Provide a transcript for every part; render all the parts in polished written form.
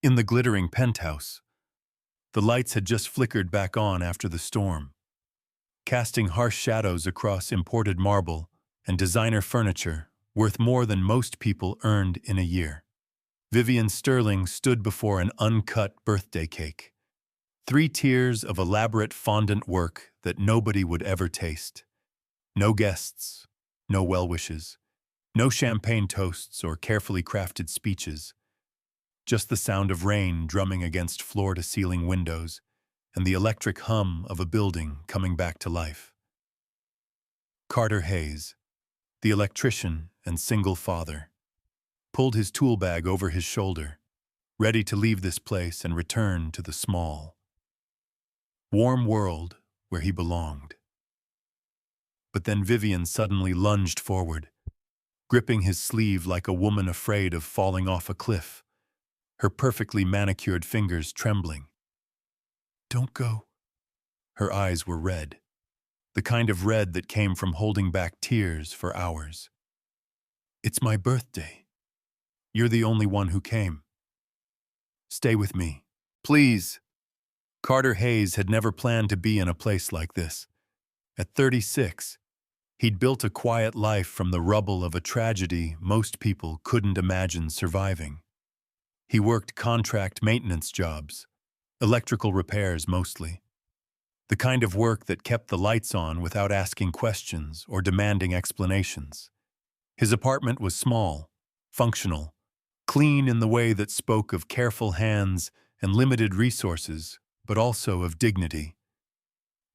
In the glittering penthouse, the lights had just flickered back on after the storm, casting harsh shadows across imported marble and designer furniture worth more than most people earned in a year. Vivian Sterling stood before an uncut birthday cake, 3 tiers of elaborate fondant work that nobody would ever taste. No guests, no well wishes, no champagne toasts or carefully crafted speeches. Just the sound of rain drumming against floor-to-ceiling windows and the electric hum of a building coming back to life. Carter Hayes, the electrician and single father, pulled his tool bag over his shoulder, ready to leave this place and return to the small, warm world where he belonged. But then Vivian suddenly lunged forward, gripping his sleeve like a woman afraid of falling off a cliff, her perfectly manicured fingers trembling. "Don't go." Her eyes were red, the kind of red that came from holding back tears for hours. "It's my birthday. You're the only one who came. Stay with me, please." Carter Hayes had never planned to be in a place like this. At 36, he'd built a quiet life from the rubble of a tragedy most people couldn't imagine surviving. He worked contract maintenance jobs, electrical repairs mostly. The kind of work that kept the lights on without asking questions or demanding explanations. His apartment was small, functional, clean in the way that spoke of careful hands and limited resources, but also of dignity.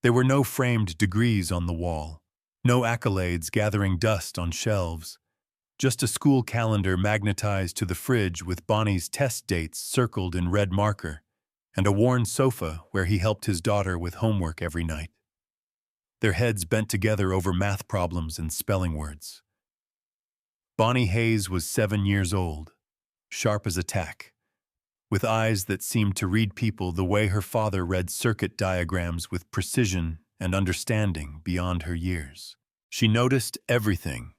There were no framed degrees on the wall, no accolades gathering dust on shelves, just a school calendar magnetized to the fridge with Bonnie's test dates circled in red marker, and a worn sofa where he helped his daughter with homework every night. Their heads bent together over math problems and spelling words. Bonnie Hayes was 7 years old, sharp as a tack, with eyes that seemed to read people the way her father read circuit diagrams with precision and understanding beyond her years. She noticed everything,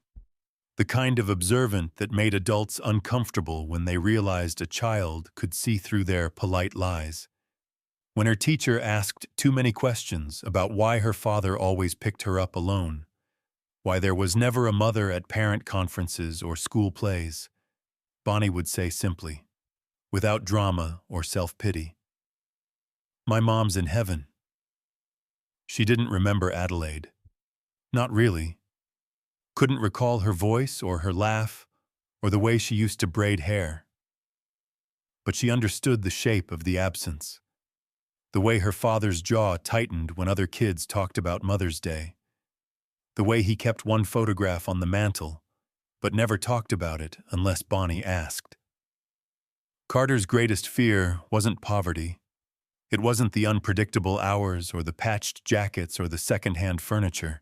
the kind of observant that made adults uncomfortable when they realized a child could see through their polite lies. When her teacher asked too many questions about why her father always picked her up alone, why there was never a mother at parent conferences or school plays, Bonnie would say simply, without drama or self-pity, "My mom's in heaven." She didn't remember Adelaide. Not really. Couldn't recall her voice or her laugh or the way she used to braid hair. But she understood the shape of the absence, the way her father's jaw tightened when other kids talked about Mother's Day, the way he kept one photograph on the mantle but never talked about it unless Bonnie asked. Carter's greatest fear wasn't poverty. It wasn't the unpredictable hours or the patched jackets or the second-hand furniture.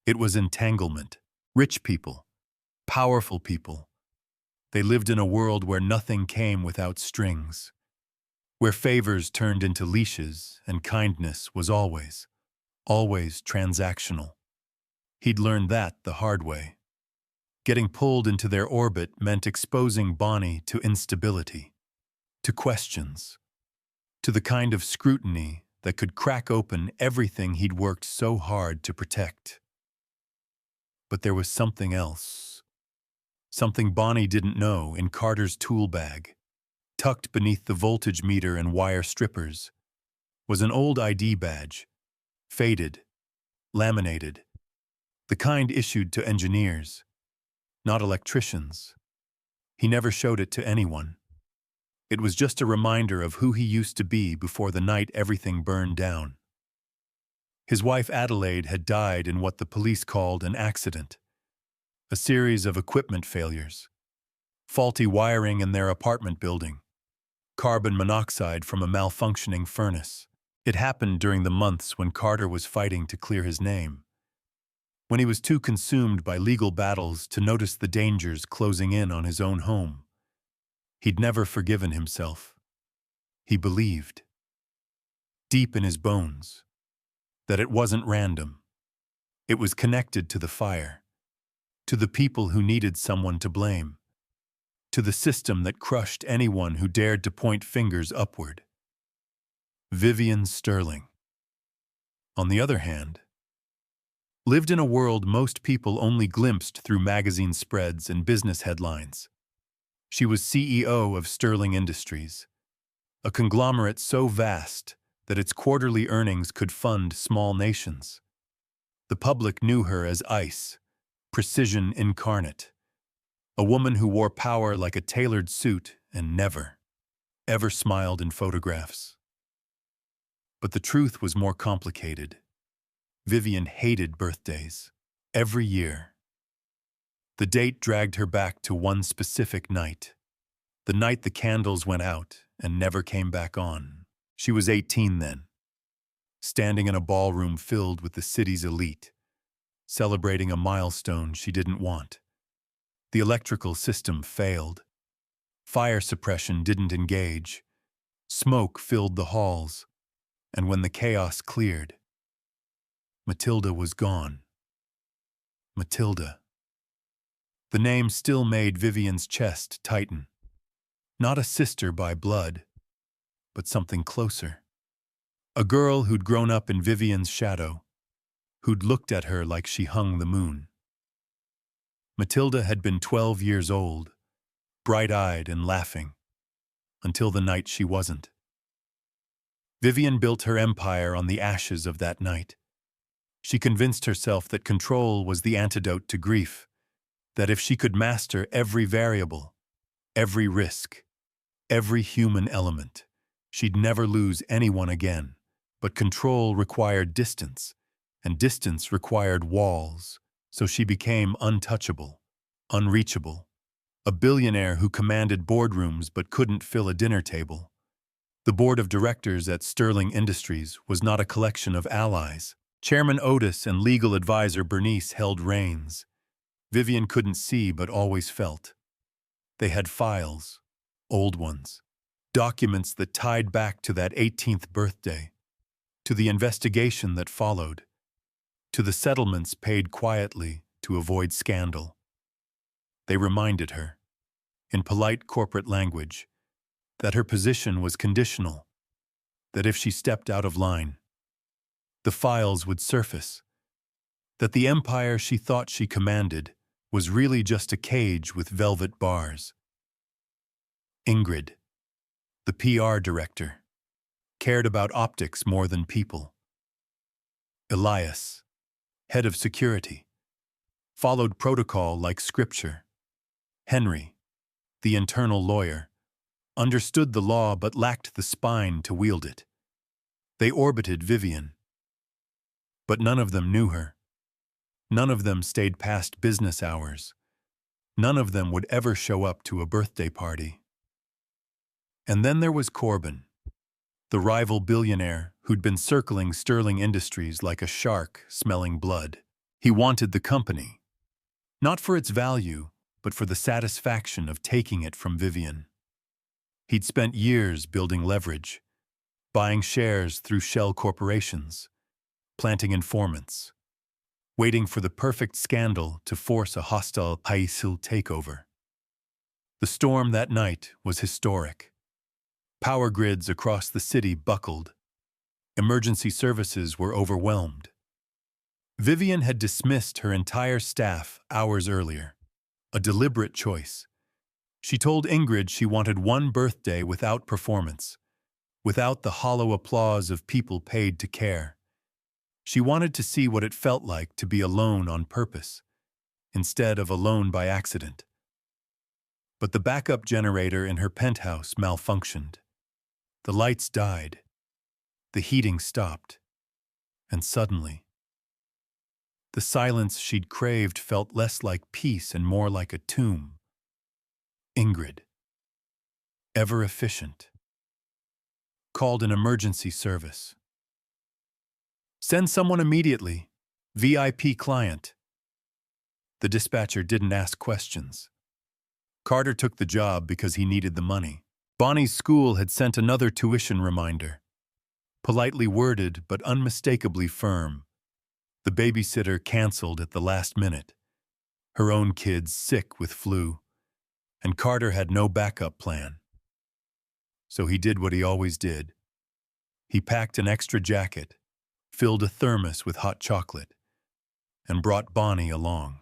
It was entanglement. Rich people, powerful people. They lived in a world where nothing came without strings, where favors turned into leashes and kindness was always transactional. He'd learned that the hard way. Getting pulled into their orbit meant exposing Bonnie to instability, to questions, to the kind of scrutiny that could crack open everything he'd worked so hard to protect. But there was something else. Something Bonnie didn't know in Carter's tool bag, tucked beneath the voltage meter and wire strippers, was an old ID badge, faded, laminated, the kind issued to engineers, not electricians. He never showed it to anyone. It was just a reminder of who he used to be before the night everything burned down. His wife Adelaide had died in what the police called an accident, a series of equipment failures, faulty wiring in their apartment building, carbon monoxide from a malfunctioning furnace. It happened during the months when Carter was fighting to clear his name, when he was too consumed by legal battles to notice the dangers closing in on his own home. He'd never forgiven himself. He believed, deep in his bones, that it wasn't random. It was connected to the fire, to the people who needed someone to blame. to the system that crushed anyone who dared to point fingers upward. Vivian Sterling, on the other hand, lived in a world most people only glimpsed through magazine spreads and business headlines. She was CEO of Sterling Industries, a conglomerate so vast that its quarterly earnings could fund small nations. The public knew her as Ice, precision incarnate, a woman who wore power like a tailored suit and never, ever smiled in photographs. But the truth was more complicated. Vivian hated birthdays. Every year. The date dragged her back to one specific night. The night the candles went out and never came back on. She was 18 then, standing in a ballroom filled with the city's elite, celebrating a milestone she didn't want. The electrical system failed. Fire suppression didn't engage. Smoke filled the halls. And when the chaos cleared, Matilda was gone. Matilda. The name still made Vivian's chest tighten. Not a sister by blood, but something closer. A girl who'd grown up in Vivian's shadow, who'd looked at her like she hung the moon. Matilda had been 12 years old, bright-eyed and laughing, until the night she wasn't. Vivian built her empire on the ashes of that night. She convinced herself that control was the antidote to grief, that if she could master every variable, every risk, every human element, she'd never lose anyone again. But control required distance, and distance required walls, so she became untouchable, unreachable, a billionaire who commanded boardrooms but couldn't fill a dinner table. The board of directors at Sterling Industries was not a collection of allies. Chairman Otis and legal advisor Bernice held reins. Vivian couldn't see but always felt. They had files, old ones, documents that tied back to that 18th birthday, to the investigation that followed, to the settlements paid quietly to avoid scandal. They reminded her, in polite corporate language, that her position was conditional, that if she stepped out of line, the files would surface, that the empire she thought she commanded was really just a cage with velvet bars. Ingrid, the PR director, cared about optics more than people. Elias, head of security, followed protocol like scripture. Henry, the internal lawyer, understood the law but lacked the spine to wield it. They orbited Vivian. But none of them knew her. None of them stayed past business hours. None of them would ever show up to a birthday party. And then there was Corbin, the rival billionaire who'd been circling Sterling Industries like a shark smelling blood. He wanted the company, not for its value, but for the satisfaction of taking it from Vivian. He'd spent years building leverage, buying shares through shell corporations, planting informants, waiting for the perfect scandal to force a hostile Paisil takeover. The storm that night was historic. Power grids across the city buckled. Emergency services were overwhelmed. Vivian had dismissed her entire staff hours earlier, a deliberate choice. She told Ingrid she wanted one birthday without performance, without the hollow applause of people paid to care. She wanted to see what it felt like to be alone on purpose, instead of alone by accident. But the backup generator in her penthouse malfunctioned. The lights died. The heating stopped. And suddenly, the silence she'd craved felt less like peace and more like a tomb. Ingrid, ever efficient, called an emergency service. "Send someone immediately. VIP client." The dispatcher didn't ask questions. Carter took the job because he needed the money. Bonnie's school had sent another tuition reminder, politely worded but unmistakably firm. The babysitter canceled at the last minute, her own kids sick with flu. And Carter had no backup plan. So he did what he always did. He packed an extra jacket, filled a thermos with hot chocolate, and brought Bonnie along.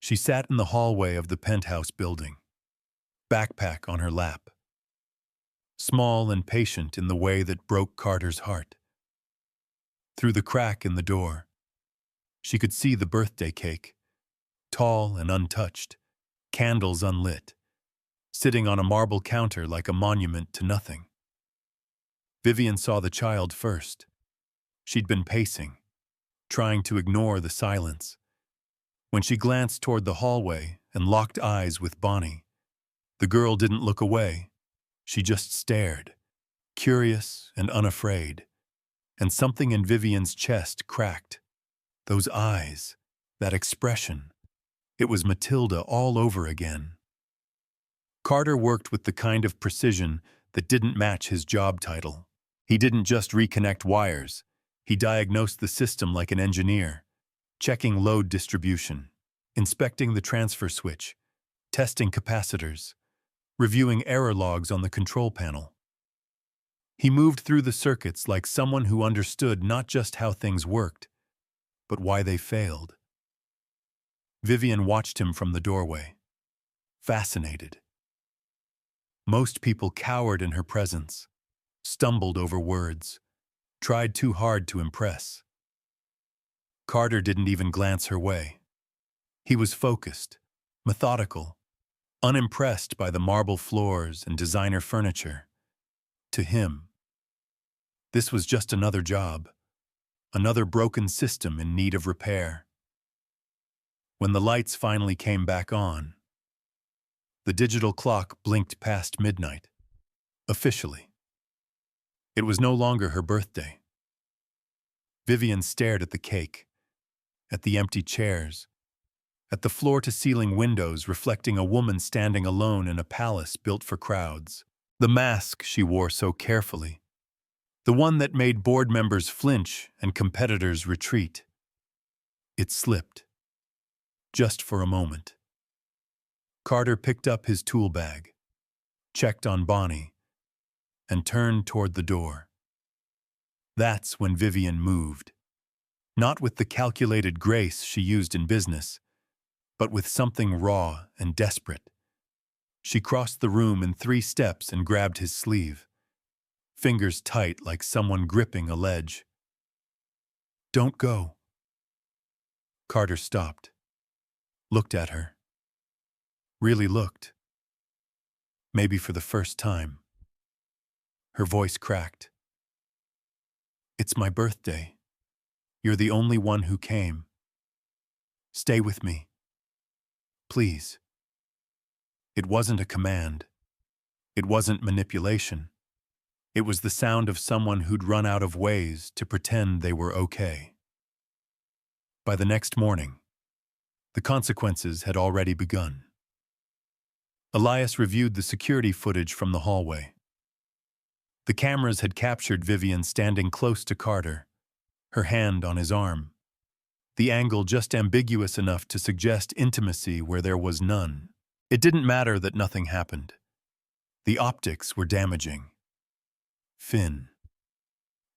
She sat in the hallway of the penthouse building, backpack on her lap, small and patient in the way that broke Carter's heart. Through the crack in the door, she could see the birthday cake, tall and untouched, candles unlit, sitting on a marble counter like a monument to nothing. Vivian saw the child first. She'd been pacing, trying to ignore the silence. When she glanced toward the hallway and locked eyes with Bonnie, the girl didn't look away. She just stared, curious and unafraid. And something in Vivian's chest cracked. Those eyes, that expression. It was Matilda all over again. Carter worked with the kind of precision that didn't match his job title. He didn't just reconnect wires. He diagnosed the system like an engineer, checking load distribution, inspecting the transfer switch, testing capacitors, reviewing error logs on the control panel. He moved through the circuits like someone who understood not just how things worked, but why they failed. Vivian watched him from the doorway, fascinated. Most people cowered in her presence, stumbled over words, tried too hard to impress. Carter didn't even glance her way. He was focused, methodical, unimpressed by the marble floors and designer furniture. To him, this was just another job, another broken system in need of repair. When the lights finally came back on, the digital clock blinked past midnight. Officially. It was no longer her birthday. Vivian stared at the cake, at the empty chairs, at the floor-to-ceiling windows reflecting a woman standing alone in a palace built for crowds. The mask she wore so carefully, the one that made board members flinch and competitors retreat. It slipped, just for a moment. Carter picked up his tool bag, checked on Bonnie, and turned toward the door. That's when Vivian moved, not with the calculated grace she used in business, but with something raw and desperate. She crossed the room in 3 steps and grabbed his sleeve, fingers tight like someone gripping a ledge. "Don't go." Carter stopped, looked at her. Really looked. Maybe for the first time. Her voice cracked. "It's my birthday. You're the only one who came. Stay with me. Please." It wasn't a command. It wasn't manipulation. It was the sound of someone who'd run out of ways to pretend they were okay. By the next morning, the consequences had already begun. Elias reviewed the security footage from the hallway. The cameras had captured Vivian standing close to Carter, her hand on his arm, the angle just ambiguous enough to suggest intimacy where there was none. It didn't matter that nothing happened. The optics were damaging. Finn,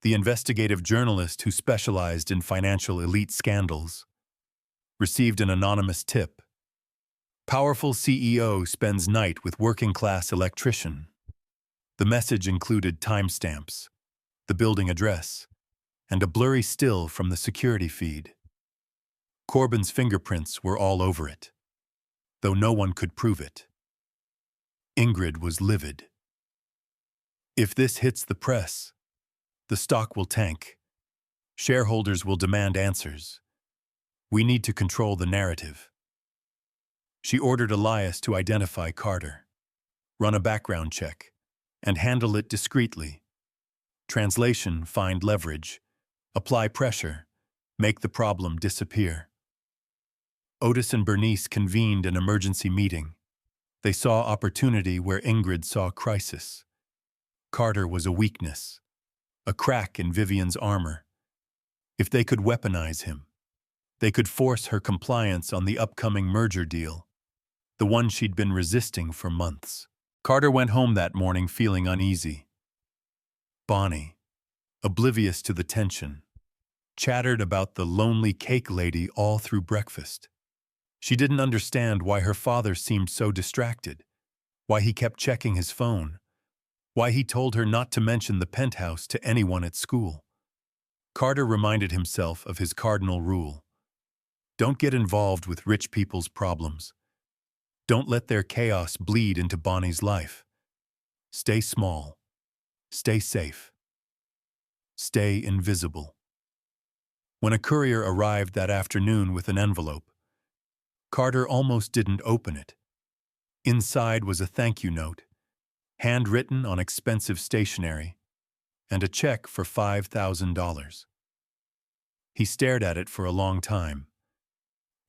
the investigative journalist who specialized in financial elite scandals, received an anonymous tip. Powerful CEO spends night with working-class electrician. The message included timestamps, the building address, and a blurry still from the security feed. Corbin's fingerprints were all over it, though no one could prove it. Ingrid was livid. "If this hits the press, the stock will tank. Shareholders will demand answers. We need to control the narrative." She ordered Elias to identify Carter, run a background check, and handle it discreetly. Translation: find leverage, apply pressure, make the problem disappear. Otis and Bernice convened an emergency meeting. They saw opportunity where Ingrid saw crisis. Carter was a weakness, a crack in Vivian's armor. If they could weaponize him, they could force her compliance on the upcoming merger deal. the one she'd been resisting for months. Carter went home that morning feeling uneasy. Bonnie, oblivious to the tension, chattered about the lonely cake lady all through breakfast. She didn't understand why her father seemed so distracted, why he kept checking his phone, why he told her not to mention the penthouse to anyone at school. Carter reminded himself of his cardinal rule. Don't get involved with rich people's problems. Don't let their chaos bleed into Bonnie's life. Stay small. Stay safe. Stay invisible. When a courier arrived that afternoon with an envelope, Carter almost didn't open it. Inside was a thank you note, handwritten on expensive stationery, and a check for $5,000. He stared at it for a long time.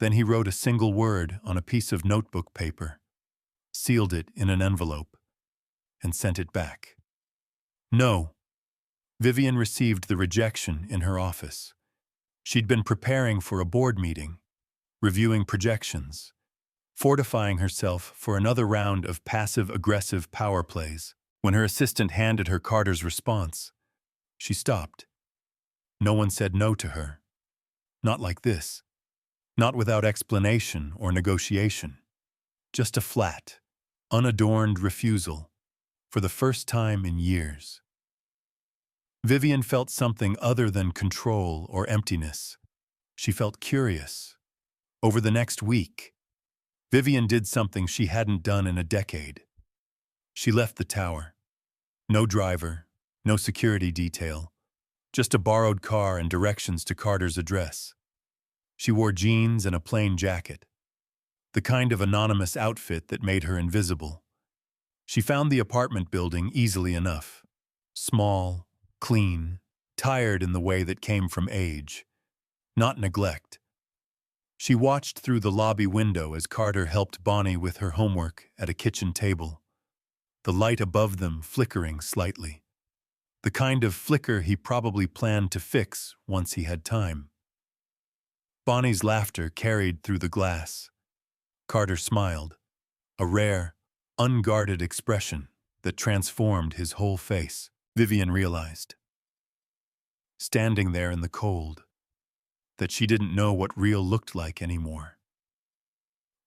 Then he wrote a single word on a piece of notebook paper, sealed it in an envelope, and sent it back. No. Vivian received the rejection in her office. She'd been preparing for a board meeting, reviewing projections, fortifying herself for another round of passive-aggressive power plays. When her assistant handed her Carter's response, she stopped. No one said no to her. Not like this. Not without explanation or negotiation. Just a flat, unadorned refusal, for the first time in years. Vivian felt something other than control or emptiness. She felt curious. Over the next week, Vivian did something she hadn't done in a decade. She left the tower. No driver, no security detail, just a borrowed car and directions to Carter's address. She wore jeans and a plain jacket, the kind of anonymous outfit that made her invisible. She found the apartment building easily enough. Small, clean, tired in the way that came from age, not neglect. She watched through the lobby window as Carter helped Bonnie with her homework at a kitchen table, the light above them flickering slightly. The kind of flicker he probably planned to fix once he had time. Bonnie's laughter carried through the glass. Carter smiled, a rare, unguarded expression that transformed his whole face. Vivian realized, standing there in the cold, that she didn't know what real looked like anymore.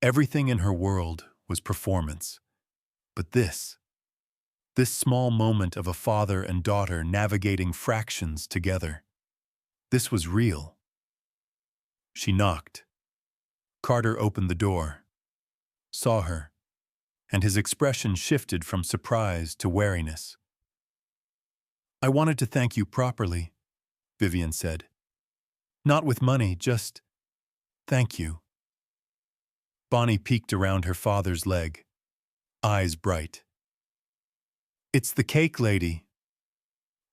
Everything in her world was performance, but this small moment of a father and daughter navigating fractions together, this was real. She knocked. Carter opened the door, saw her, and his expression shifted from surprise to wariness. "I wanted to thank you properly," Vivian said. "Not with money, just thank you." Bonnie peeked around her father's leg, eyes bright. "It's the cake lady."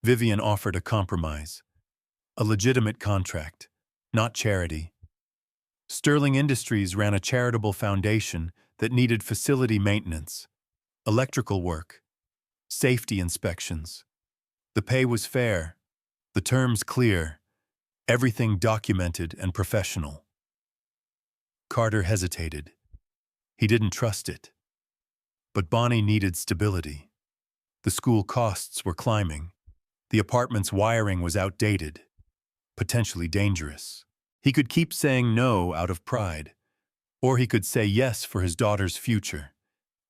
Vivian offered a compromise, a legitimate contract, not charity. Sterling Industries ran a charitable foundation that needed facility maintenance, electrical work, safety inspections. The pay was fair, the terms clear, everything documented and professional. Carter hesitated. He didn't trust it. But Bonnie needed stability. The school costs were climbing. The apartment's wiring was outdated, potentially dangerous. He could keep saying no out of pride, or he could say yes for his daughter's future.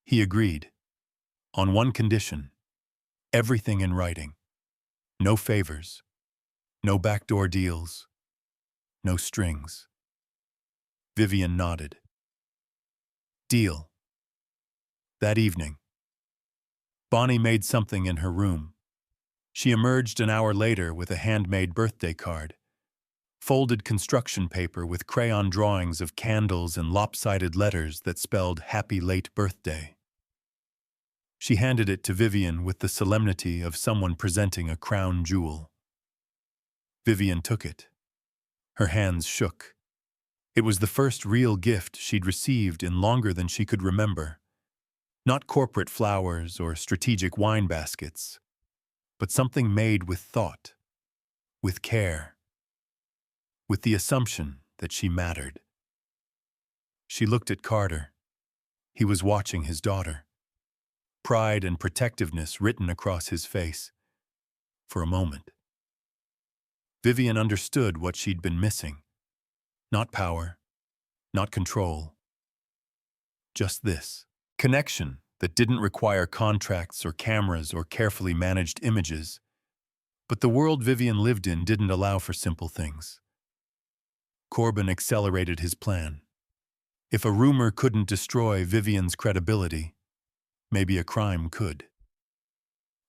He agreed. On one condition, everything in writing. No favors, no backdoor deals, no strings. Vivian nodded. Deal. That evening, Bonnie made something in her room. She emerged an hour later with a handmade birthday card, folded construction paper with crayon drawings of candles and lopsided letters that spelled "Happy Late Birthday." She handed it to Vivian with the solemnity of someone presenting a crown jewel. Vivian took it. Her hands shook. It was the first real gift she'd received in longer than she could remember. Not corporate flowers or strategic wine baskets, but something made with thought, with care, with the assumption that she mattered. She looked at Carter. He was watching his daughter, pride and protectiveness written across his face. For a moment, Vivian understood what she'd been missing. Not power, not control, just this. Connection that didn't require contracts or cameras or carefully managed images. But the world Vivian lived in didn't allow for simple things. Corbin accelerated his plan. If a rumor couldn't destroy Vivian's credibility, maybe a crime could.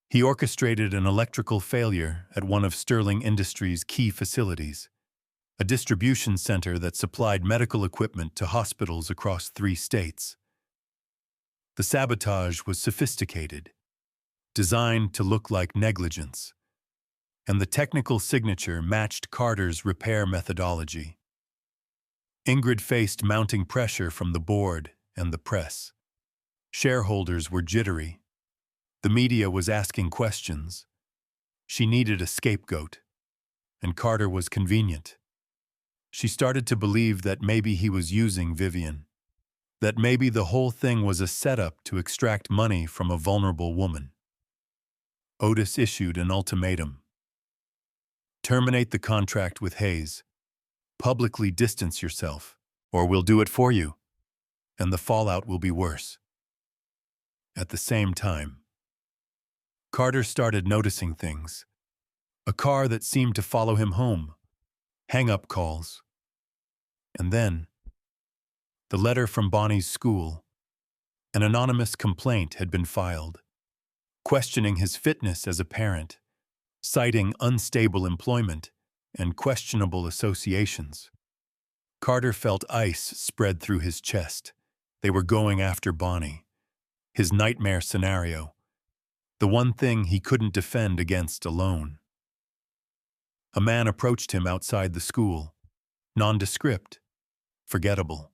He orchestrated an electrical failure at one of Sterling Industries' key facilities, a distribution center that supplied medical equipment to hospitals across 3 states. The sabotage was sophisticated, designed to look like negligence, and the technical signature matched Carter's repair methodology. Ingrid faced mounting pressure from the board and the press. Shareholders were jittery. The media was asking questions. She needed a scapegoat, and Carter was convenient. She started to believe that maybe he was using Vivian, that maybe the whole thing was a setup to extract money from a vulnerable woman. Otis issued an ultimatum. Terminate the contract with Hayes. Publicly distance yourself, or we'll do it for you, and the fallout will be worse. At the same time, Carter started noticing things. A car that seemed to follow him home, hang-up calls, and then the letter from Bonnie's school. An anonymous complaint had been filed, questioning his fitness as a parent, citing unstable employment and questionable associations. Carter felt ice spread through his chest. They were going after Bonnie. His nightmare scenario. The one thing he couldn't defend against alone. A man approached him outside the school. Nondescript. Forgettable.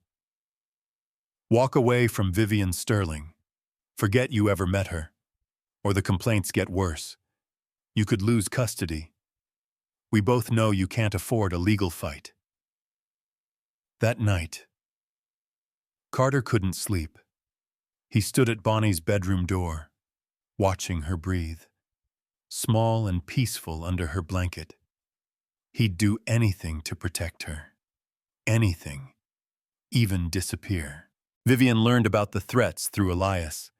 Walk away from Vivian Sterling. Forget you ever met her. Or the complaints get worse. You could lose custody. We both know you can't afford a legal fight. That night, Carter couldn't sleep. He stood at Bonnie's bedroom door, watching her breathe, small and peaceful under her blanket. He'd do anything to protect her. Anything. Even disappear. Vivian learned about the threats through Elias,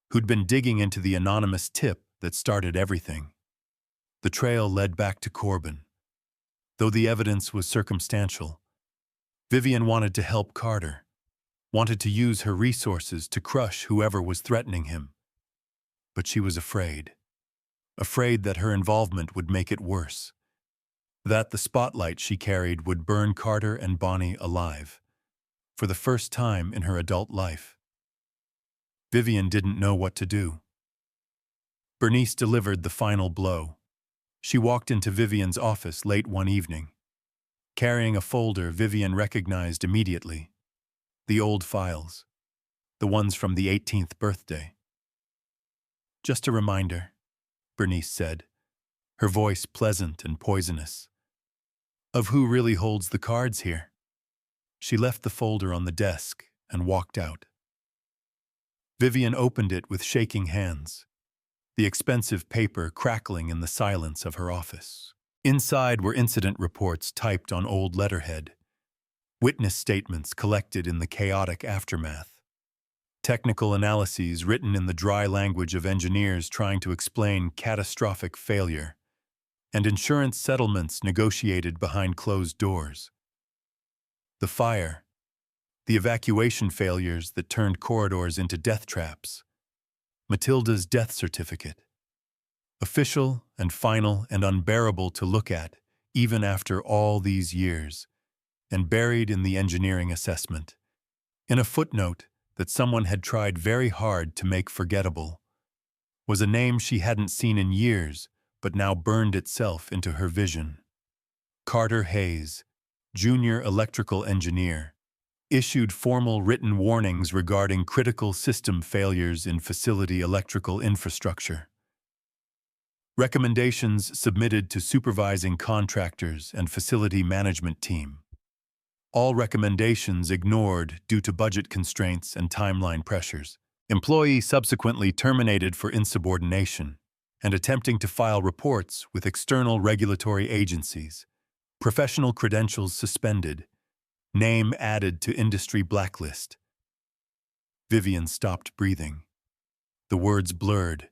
who'd been digging into the anonymous tip that started everything. The trail led back to Corbin. Though the evidence was circumstantial, Vivian wanted to help Carter, wanted to use her resources to crush whoever was threatening him. But she was afraid. Afraid that her involvement would make it worse. That the spotlight she carried would burn Carter and Bonnie alive, for the first time in her adult life. Vivian didn't know what to do. Bernice delivered the final blow. She walked into Vivian's office late one evening, carrying a folder Vivian recognized immediately. The old files, the ones from the 18th birthday. Just a reminder, Bernice said, her voice pleasant and poisonous, of who really holds the cards here. She left the folder on the desk and walked out. Vivian opened it with shaking hands, the expensive paper crackling in the silence of her office. Inside were incident reports typed on old letterhead, witness statements collected in the chaotic aftermath, technical analyses written in the dry language of engineers trying to explain catastrophic failure, and insurance settlements negotiated behind closed doors. The fire, the evacuation failures that turned corridors into death traps, Matilda's death certificate. Official and final and unbearable to look at, even after all these years, and buried in the engineering assessment, in a footnote that someone had tried very hard to make forgettable, was a name she hadn't seen in years, but now burned itself into her vision. Carter Hayes, junior electrical engineer, issued formal written warnings regarding critical system failures in facility electrical infrastructure. Recommendations submitted to supervising contractors and facility management team. all recommendations ignored due to budget constraints and timeline pressures. Employee subsequently terminated for insubordination and attempting to file reports with external regulatory agencies. Professional credentials suspended. Name added to industry blacklist. Vivian stopped breathing. The words blurred.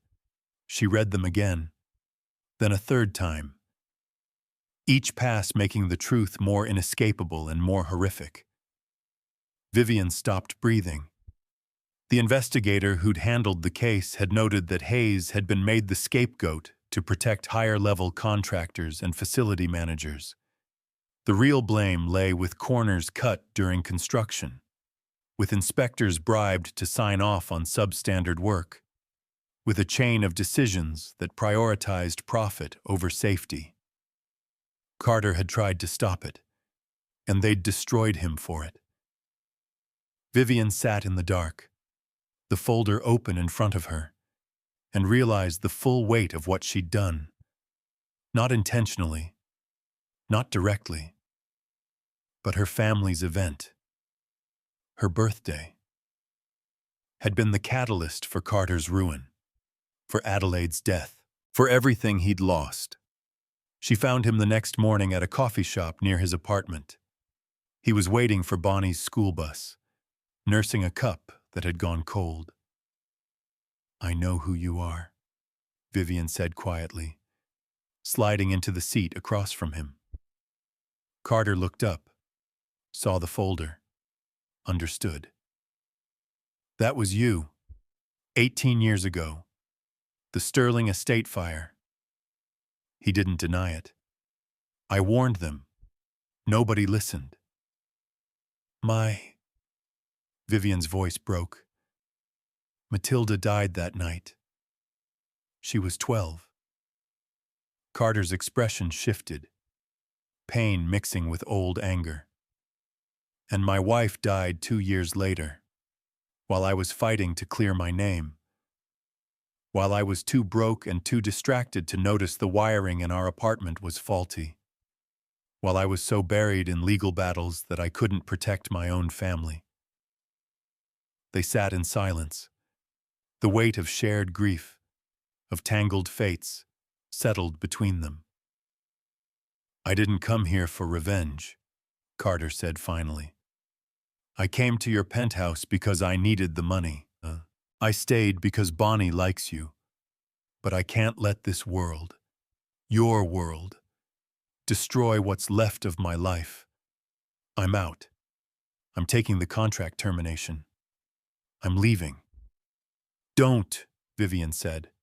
She read them again, then a third time, each pass making the truth more inescapable and more horrific. Vivian stopped breathing. The investigator who'd handled the case had noted that Hayes had been made the scapegoat to protect higher-level contractors and facility managers. The real blame lay with corners cut during construction, with inspectors bribed to sign off on substandard work, with a chain of decisions that prioritized profit over safety. Carter had tried to stop it, and they'd destroyed him for it. Vivian sat in the dark, the folder open in front of her, and realized the full weight of what she'd done. Not intentionally, not directly, but her family's event, her birthday, had been the catalyst for Carter's ruin, for Adelaide's death, for everything he'd lost. She found him the next morning at a coffee shop near his apartment. He was waiting for Bonnie's school bus, nursing a cup that had gone cold. "I know who you are," Vivian said quietly, sliding into the seat across from him. Carter looked up, saw the folder, understood. "That was you, 18 years ago, the Sterling estate fire." He didn't deny it. "I warned them. Nobody listened." Vivian's voice broke. "Matilda died that night. She was 12. Carter's expression shifted, pain mixing with old anger. "And my wife died 2 years later, while I was fighting to clear my name. While I was too broke and too distracted to notice the wiring in our apartment was faulty. While I was so buried in legal battles that I couldn't protect my own family." They sat in silence. The weight of shared grief, of tangled fates, settled between them. "I didn't come here for revenge," Carter said finally. "I came to your penthouse because I needed the money. I stayed because Bonnie likes you. But I can't let this world, your world, destroy what's left of my life. I'm out. I'm taking the contract termination. I'm leaving." "Don't," Vivian said.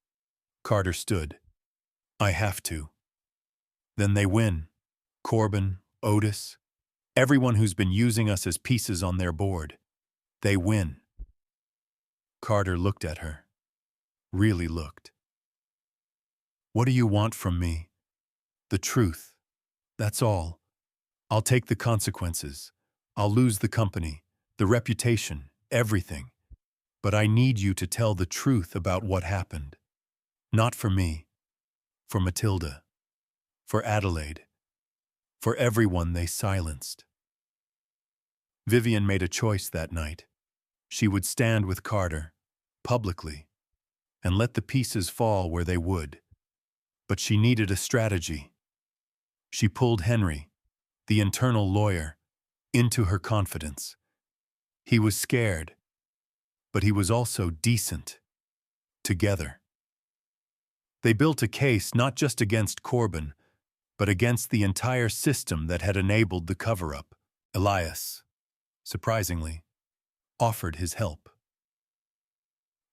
Carter stood. "I have to." "Then they win. Corbin, Otis, everyone who's been using us as pieces on their board. They win." Carter looked at her. Really looked. "What do you want from me?" "The truth. That's all. I'll take the consequences. I'll lose the company, the reputation, everything. But I need you to tell the truth about what happened. Not for me. For Matilda. For Adelaide. For everyone they silenced." Vivian made a choice that night. She would stand with Carter, publicly, and let the pieces fall where they would. But she needed a strategy. She pulled Henry, the internal lawyer, into her confidence. He was scared, but he was also decent. Together. They built a case not just against Corbin, but against the entire system that had enabled the cover-up. Elias, surprisingly, offered his help.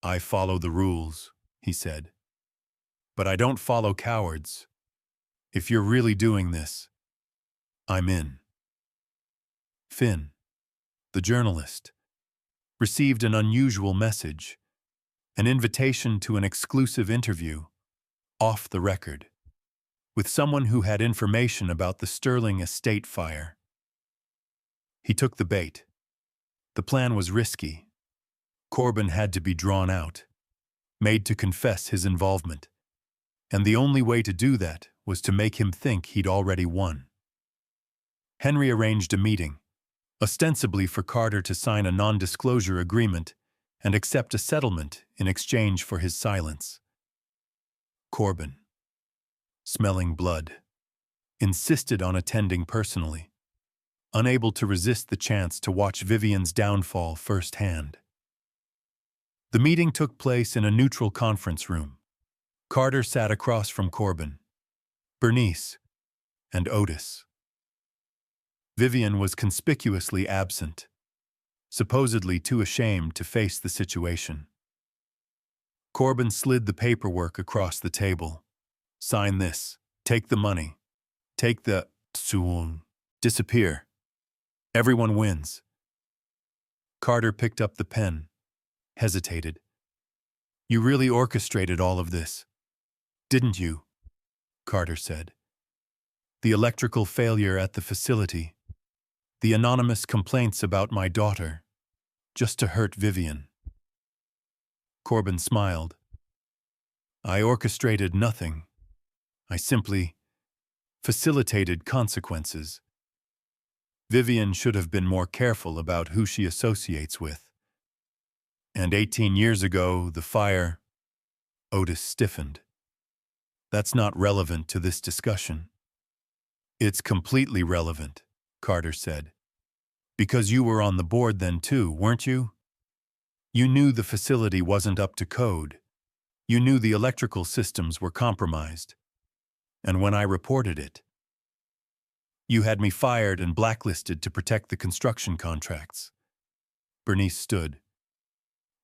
"I follow the rules," he said. "But I don't follow cowards. If you're really doing this, I'm in." Finn, the journalist, received an unusual message, an invitation to an exclusive interview, off the record, with someone who had information about the Sterling estate fire. He took the bait. The plan was risky. Corbin had to be drawn out, made to confess his involvement, and the only way to do that was to make him think he'd already won. Henry arranged a meeting, ostensibly for Carter to sign a non-disclosure agreement and accept a settlement in exchange for his silence. Corbin, smelling blood, insisted on attending personally, unable to resist the chance to watch Vivian's downfall firsthand. The meeting took place in a neutral conference room. Carter sat across from Corbin, Bernice, and Otis. Vivian was conspicuously absent, supposedly too ashamed to face the situation. Corbin slid the paperwork across the table. Sign this. Take the money. Take the tsuon. Disappear. Everyone wins. Carter picked up the pen, hesitated. You really orchestrated all of this, didn't you? Carter said. The electrical failure at the facility, the anonymous complaints about my daughter, just to hurt Vivian. Corbin smiled. I orchestrated nothing. I simply facilitated consequences. Vivian should have been more careful about who she associates with. And 18 years ago, the fire, Otis stiffened. That's not relevant to this discussion. It's completely relevant, Carter said. Because you were on the board then too, weren't you? You knew the facility wasn't up to code. You knew the electrical systems were compromised. And when I reported it, you had me fired and blacklisted to protect the construction contracts. Bernice stood.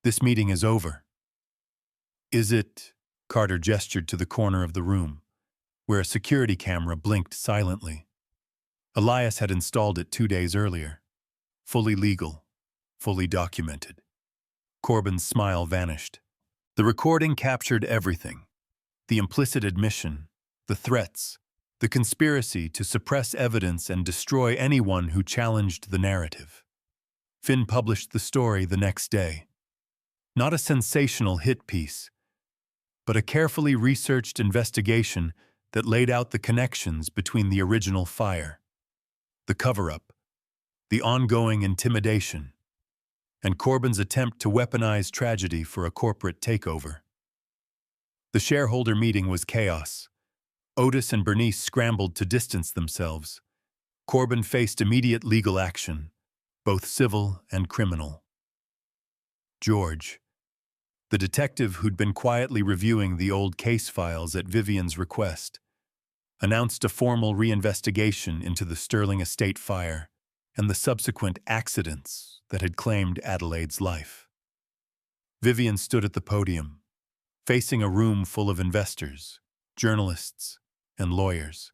This meeting is over. Is it? Carter gestured to the corner of the room, where a security camera blinked silently. Elias had installed it 2 days earlier. Fully legal, fully documented. Corbin's smile vanished. The recording captured everything. The implicit admission, the threats, the conspiracy to suppress evidence and destroy anyone who challenged the narrative. Finn published the story the next day. Not a sensational hit piece, but a carefully researched investigation that laid out the connections between the original fire, the cover-up, the ongoing intimidation, and Corbin's attempt to weaponize tragedy for a corporate takeover. The shareholder meeting was chaos. Otis and Bernice scrambled to distance themselves. Corbin faced immediate legal action, both civil and criminal. George, the detective who'd been quietly reviewing the old case files at Vivian's request, announced a formal reinvestigation into the Sterling estate fire and the subsequent accidents that had claimed Adelaide's life. Vivian stood at the podium, facing a room full of investors, journalists, and lawyers.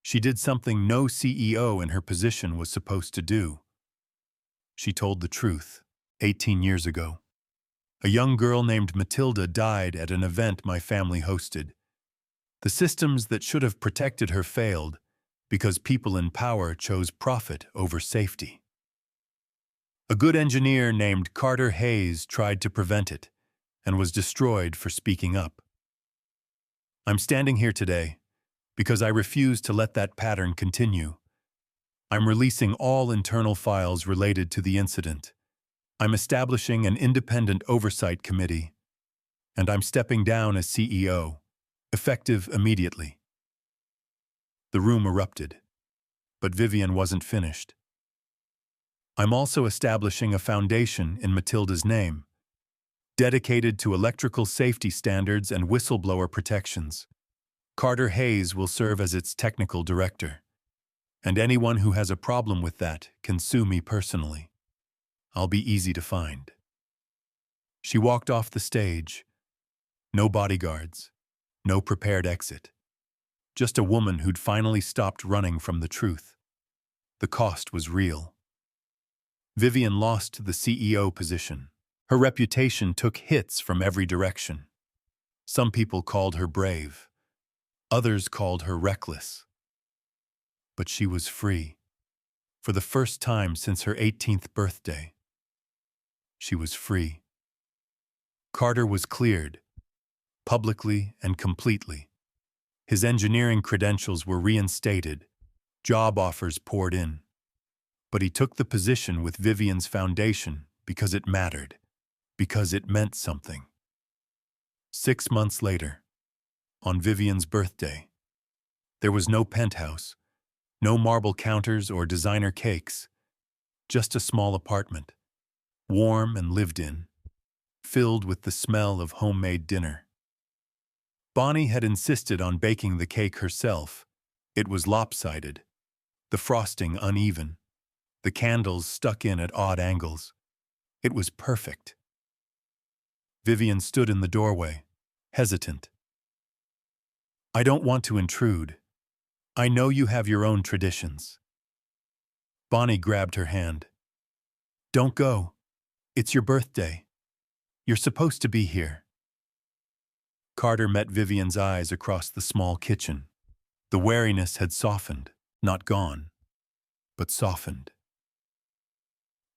She did something no CEO in her position was supposed to do. She told the truth. 18 years ago, a young girl named Matilda died at an event my family hosted. The systems that should have protected her failed because people in power chose profit over safety. A good engineer named Carter Hayes tried to prevent it and was destroyed for speaking up. I'm standing here today because I refuse to let that pattern continue. I'm releasing all internal files related to the incident. I'm establishing an independent oversight committee, and I'm stepping down as CEO, effective immediately. The room erupted, but Vivian wasn't finished. I'm also establishing a foundation in Matilda's name, dedicated to electrical safety standards and whistleblower protections. Carter Hayes will serve as its technical director, and anyone who has a problem with that can sue me personally. I'll be easy to find. She walked off the stage. No bodyguards, no prepared exit. Just a woman who'd finally stopped running from the truth. The cost was real. Vivian lost the CEO position. Her reputation took hits from every direction. Some people called her brave. Others called her reckless. But she was free. For the first time since her 18th birthday, she was free. Carter was cleared, publicly and completely. His engineering credentials were reinstated. Job offers poured in. But he took the position with Vivian's foundation because it mattered, because it meant something. 6 months later, on Vivian's birthday, there was no penthouse, no marble counters or designer cakes, just a small apartment, warm and lived in, filled with the smell of homemade dinner. Bonnie had insisted on baking the cake herself. It was lopsided, the frosting uneven, the candles stuck in at odd angles. It was perfect. Vivian stood in the doorway, hesitant. "I don't want to intrude. I know you have your own traditions." Bonnie grabbed her hand. "Don't go. It's your birthday. You're supposed to be here." Carter met Vivian's eyes across the small kitchen. The wariness had softened, not gone, but softened.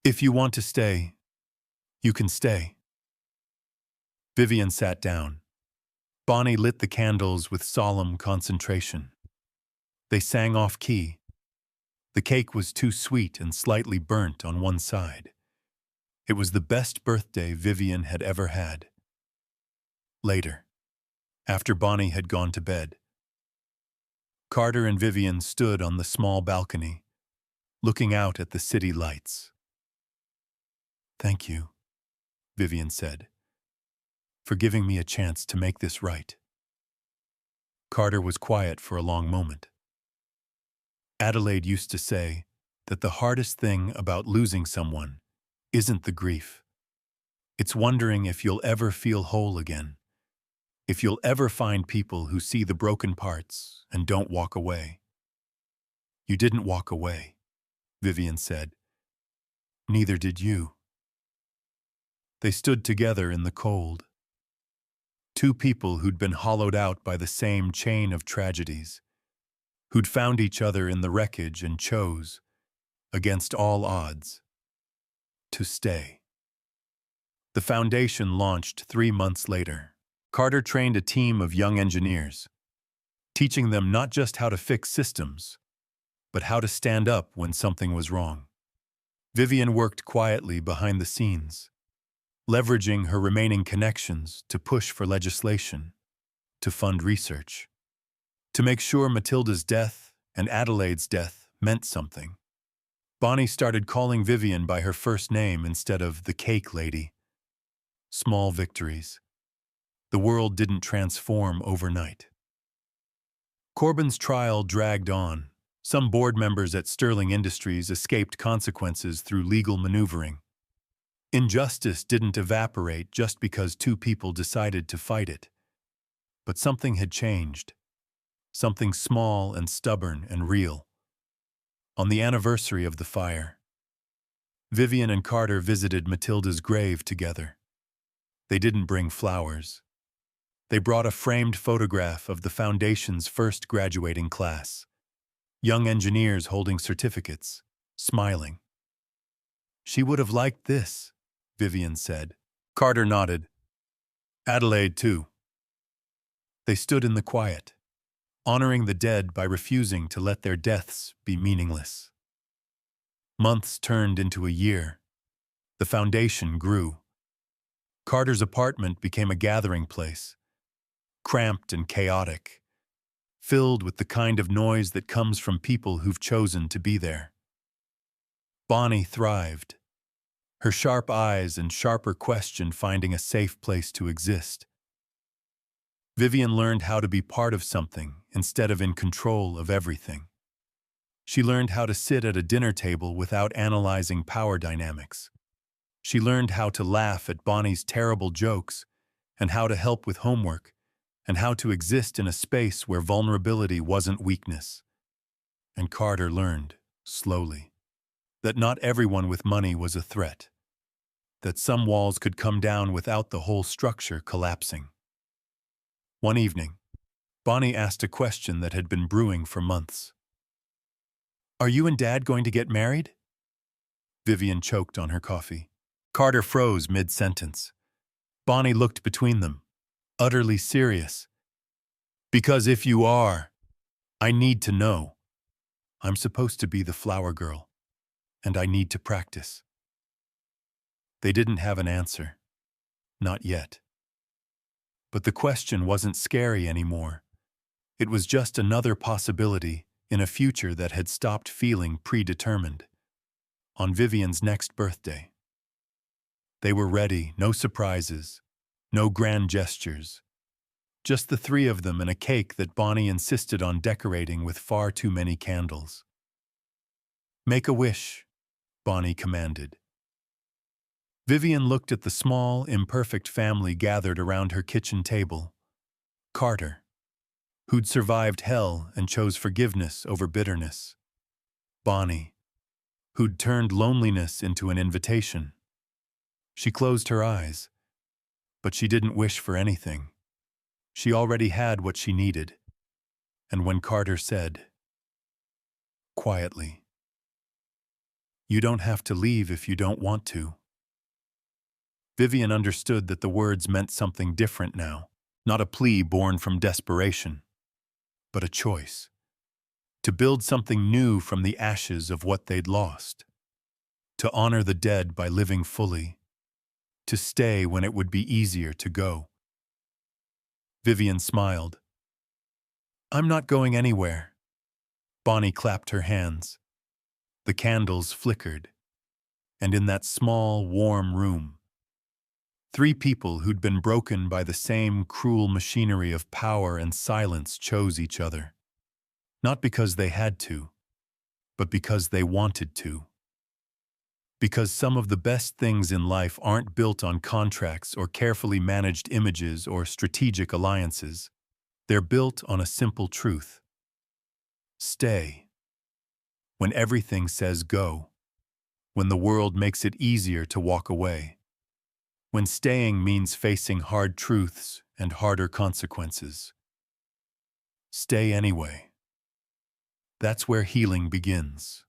"If you want to stay, you can stay." Vivian sat down. Bonnie lit the candles with solemn concentration. They sang off-key. The cake was too sweet and slightly burnt on one side. It was the best birthday Vivian had ever had. Later, after Bonnie had gone to bed, Carter and Vivian stood on the small balcony, looking out at the city lights. "Thank you," Vivian said, "for giving me a chance to make this right." Carter was quiet for a long moment. Adelaide used to say that the hardest thing about losing someone isn't the grief. It's wondering if you'll ever feel whole again, if you'll ever find people who see the broken parts and don't walk away. "You didn't walk away," Vivian said. "Neither did you." They stood together in the cold. Two people who'd been hollowed out by the same chain of tragedies, who'd found each other in the wreckage and chose, against all odds, to stay. The foundation launched 3 months later. Carter trained a team of young engineers, teaching them not just how to fix systems, but how to stand up when something was wrong. Vivian worked quietly behind the scenes, leveraging her remaining connections to push for legislation, to fund research, to make sure Matilda's death and Adelaide's death meant something. Bonnie started calling Vivian by her first name instead of the cake lady. Small victories. The world didn't transform overnight. Corbyn's trial dragged on. Some board members at Sterling Industries escaped consequences through legal maneuvering. Injustice didn't evaporate just because two people decided to fight it. But something had changed. Something small and stubborn and real. On the anniversary of the fire, Vivian and Carter visited Matilda's grave together. They didn't bring flowers. They brought a framed photograph of the foundation's first graduating class. Young engineers holding certificates, smiling. "She would have liked this," Vivian said. Carter nodded. "Adelaide, too." They stood in the quiet, honoring the dead by refusing to let their deaths be meaningless. Months turned into a year. The foundation grew. Carter's apartment became a gathering place, cramped and chaotic, filled with the kind of noise that comes from people who've chosen to be there. Bonnie thrived, her sharp eyes and sharper question finding a safe place to exist. Vivian learned how to be part of something instead of in control of everything. She learned how to sit at a dinner table without analyzing power dynamics. She learned how to laugh at Bonnie's terrible jokes and how to help with homework and how to exist in a space where vulnerability wasn't weakness. And Carter learned, slowly, that not everyone with money was a threat, that some walls could come down without the whole structure collapsing. One evening, Bonnie asked a question that had been brewing for months. "Are you and Dad going to get married?" Vivian choked on her coffee. Carter froze mid-sentence. Bonnie looked between them, utterly serious. "Because if you are, I need to know. I'm supposed to be the flower girl, and I need to practice. They didn't have an answer. Not yet. But the question wasn't scary anymore. It was just another possibility in a future that had stopped feeling predetermined. On Vivian's next birthday. They were ready, no surprises, no grand gestures. Just the three of them and a cake that Bonnie insisted on decorating with far too many candles. "Make a wish," Bonnie commanded. Vivian looked at the small, imperfect family gathered around her kitchen table. Carter, who'd survived hell and chose forgiveness over bitterness. Bonnie, who'd turned loneliness into an invitation. She closed her eyes, but she didn't wish for anything. She already had what she needed. And when Carter said, quietly, "You don't have to leave if you don't want to," Vivian understood that the words meant something different now, not a plea born from desperation, but a choice. To build something new from the ashes of what they'd lost. To honor the dead by living fully. To stay when it would be easier to go. Vivian smiled. "I'm not going anywhere." Bonnie clapped her hands. The candles flickered. And in that small, warm room, three people who'd been broken by the same cruel machinery of power and silence chose each other. Not because they had to, but because they wanted to. Because some of the best things in life aren't built on contracts or carefully managed images or strategic alliances. They're built on a simple truth. Stay. When everything says go. When the world makes it easier to walk away. When staying means facing hard truths and harder consequences. Stay anyway. That's where healing begins.